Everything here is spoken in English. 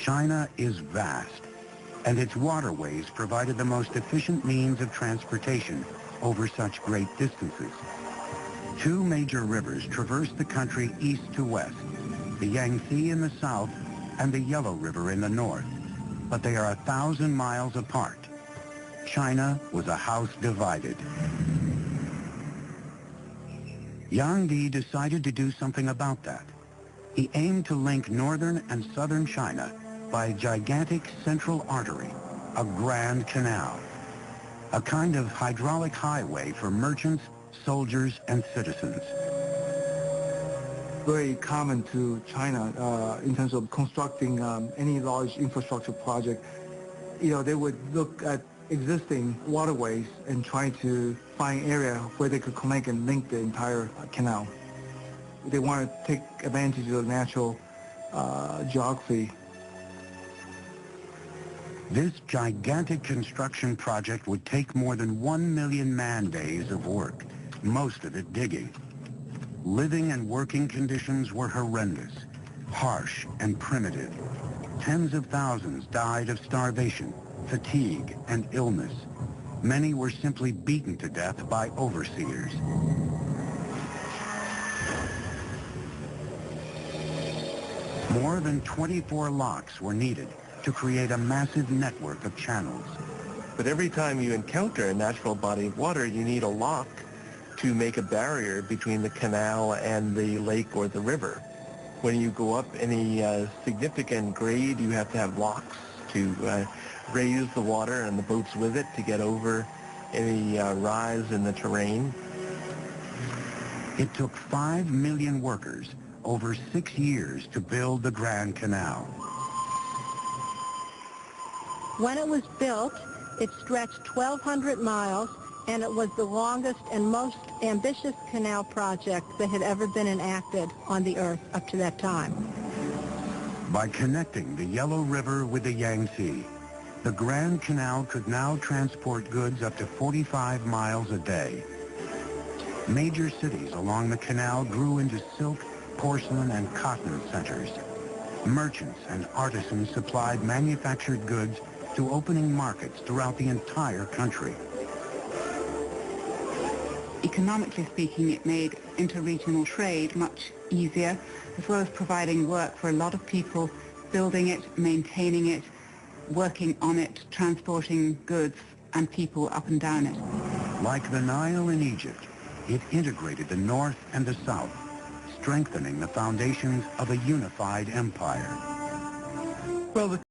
China is vast, and its waterways provided the most efficient means of transportation over such great distances. Two major rivers traverse the country east to west, the Yangtze in the south and the Yellow River in the north, but they are 1,000 miles apart. China was a house divided. Yang Di decided to do something about that. He aimed to link northern and southern China by a gigantic central artery, a Grand Canal, a kind of hydraulic highway for merchants, soldiers, and citizens. Very common to China in terms of constructing any large infrastructure project. They would look at existing waterways and try to find area where they could connect and link the entire canal. They want to take advantage of the natural geography. This gigantic construction project would take more than 1 million man-days of work, most of it digging. Living and working conditions were horrendous, harsh and primitive. Tens of thousands died of starvation, fatigue, and illness. Many were simply beaten to death by overseers. More than 24 locks were needed to create a massive network of channels. But every time you encounter a natural body of water, you need a lock to make a barrier between the canal and the lake or the river. When you go up any significant grade, you have to have locks to raise the water and the boats with it to get over any rise in the terrain. It took 5 million workers over 6 years to build the Grand Canal. When it was built, it stretched 1,200 miles, and it was the longest and most ambitious canal project that had ever been enacted on the Earth up to that time. By connecting the Yellow River with the Yangtze, the Grand Canal could now transport goods up to 45 miles a day. Major cities along the canal grew into silk, porcelain, and cotton centers. Merchants and artisans supplied manufactured goods to opening markets throughout the entire country. Economically speaking, it made interregional trade much easier, as well as providing work for a lot of people, building it, maintaining it, working on it, transporting goods and people up and down it. Like the Nile in Egypt, it integrated the North and the South, strengthening the foundations of a unified empire. Well, the